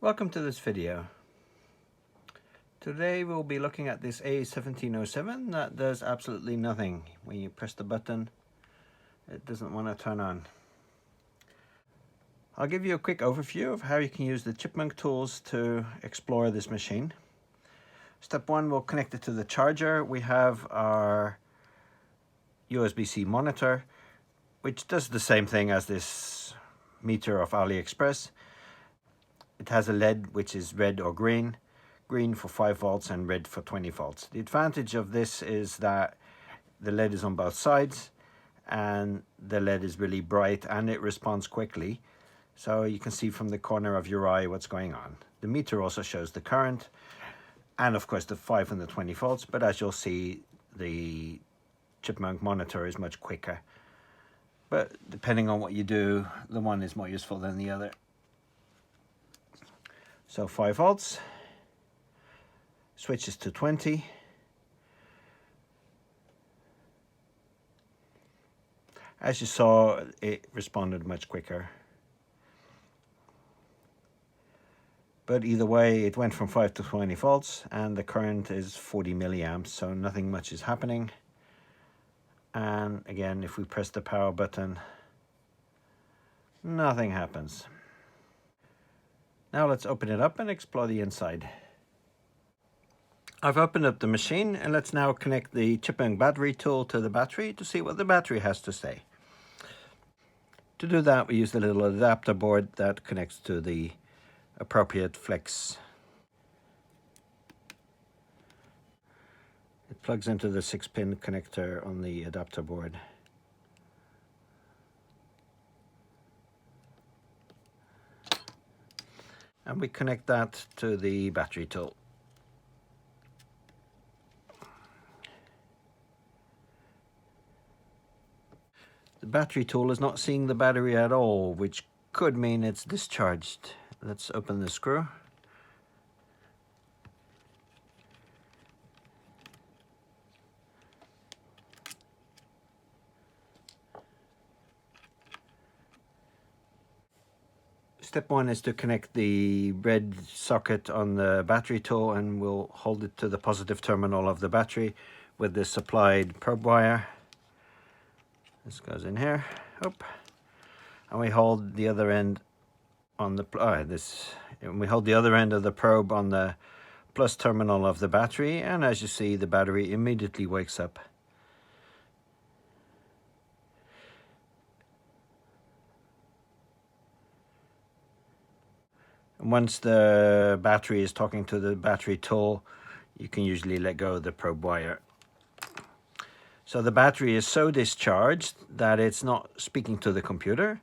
Welcome to this video. Today we'll be looking at this A1707 that does absolutely nothing. When you press the button, it doesn't want to turn on. I'll give you a quick overview of how you can use the Chipmunk tools to explore this machine. Step one, we'll connect it to the charger. We have our USB-C monitor, which does the same thing as this meter of AliExpress. It has a LED which is red or green, green for 5 volts and red for 20 volts. The advantage of this is that the LED is on both sides and the LED is really bright and it responds quickly. So you can see from the corner of your eye what's going on. The meter also shows the current and of course the 5 and the 20 volts, but as you'll see, the Chipmunk monitor is much quicker. But depending on what you do, the one is more useful than the other. So 5 volts, switches to 20. As you saw, it responded much quicker. But either way, it went from 5 to 20 volts and the current is 40 milliamps, so nothing much is happening. And again, if we press the power button, nothing happens. Now let's open it up and explore the inside. I've opened up the machine and let's now connect the Chipmunk Battery Tool to the battery to see what the battery has to say. To do that, we use the little adapter board that connects to the appropriate flex. It plugs into the 6-pin connector on the adapter board. And we connect that to the battery tool. The battery tool is not seeing the battery at all, which could mean it's discharged. Let's open the screw. Step one is to connect the red socket on the battery tool, and we'll hold it to the positive terminal of the battery with the supplied probe wire. This goes in here, and we hold the other end on the we hold the other end of the probe on the plus terminal of the battery, and as you see, the battery immediately wakes up. Once the battery is talking to the battery tool, you can usually let go of the probe wire. So the battery is so discharged that it's not speaking to the computer.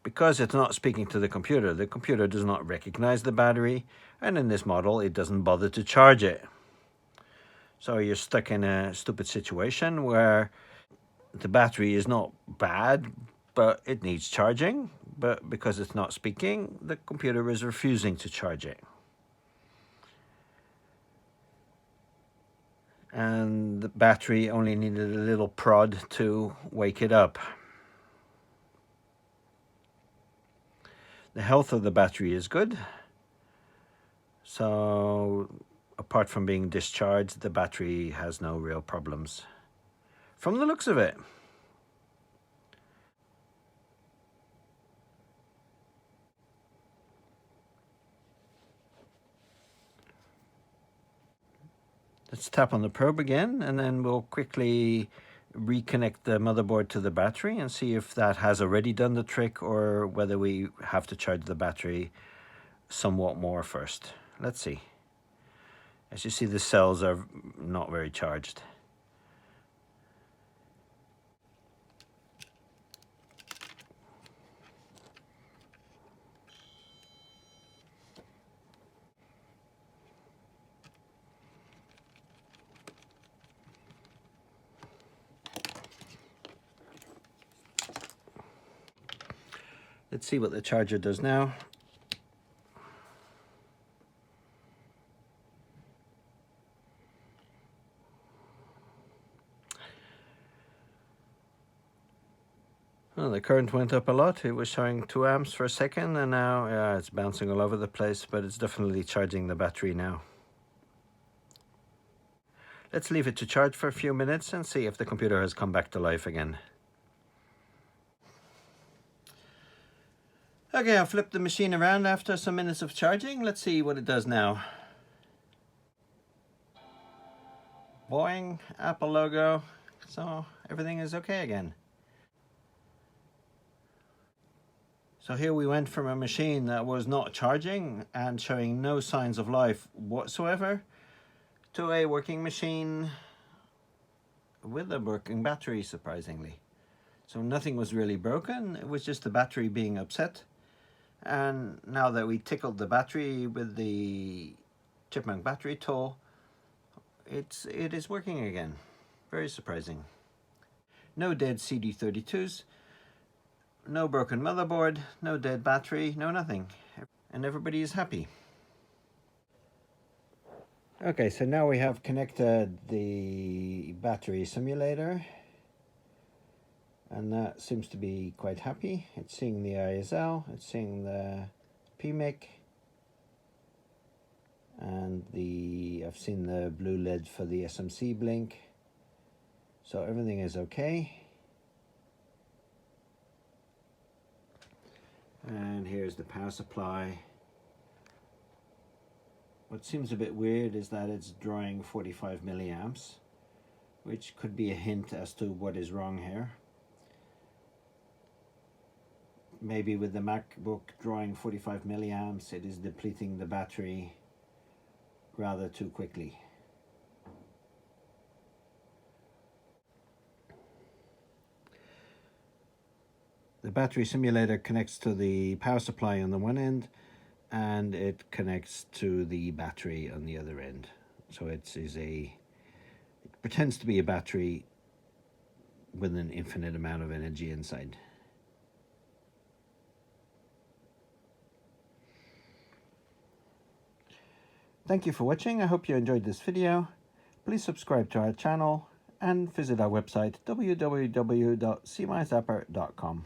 Because it's not speaking to the computer does not recognize the battery, and in this model it doesn't bother to charge it. So you're stuck in a stupid situation where the battery is not bad, but it needs charging. But because it's not speaking, the computer is refusing to charge it. And the battery only needed a little prod to wake it up. The health of the battery is good. So apart from being discharged, the battery has no real problems from the looks of it. Let's tap on the probe again, and then we'll quickly reconnect the motherboard to the battery and see if that has already done the trick or whether we have to charge the battery somewhat more first. Let's see. As you see, the cells are not very charged. Let's see what the charger does now. Oh, the current went up a lot. It was showing 2 amps for a second, and now it's bouncing all over the place, but it's definitely charging the battery now. Let's leave it to charge for a few minutes and see if the computer has come back to life again. Okay, I'll flip the machine around after some minutes of charging. Let's see what it does now. Boing, Apple logo, so everything is okay again. So here we went from a machine that was not charging and showing no signs of life whatsoever to a working machine with a working battery, surprisingly. So nothing was really broken, it was just the battery being upset. And now that we tickled the battery with the Chipmunk Battery Tool, it is working again. Very surprising. No dead CD32s. No broken motherboard, no dead battery, no nothing. And everybody is happy. Okay, so now we have connected the battery simulator. And that seems to be quite happy. It's seeing the ISL, it's seeing the PMIC. And I've seen the blue lid for the SMC blink. So everything is okay. And here's the power supply. What seems a bit weird is that it's drawing 45 milliamps, which could be a hint as to what is wrong here. Maybe with the MacBook drawing 45 milliamps, it is depleting the battery rather too quickly. The battery simulator connects to the power supply on the one end, and it connects to the battery on the other end. So it pretends to be a battery with an infinite amount of energy inside. Thank you for watching. I hope you enjoyed this video. Please subscribe to our channel and visit our website www.cmyzapper.com.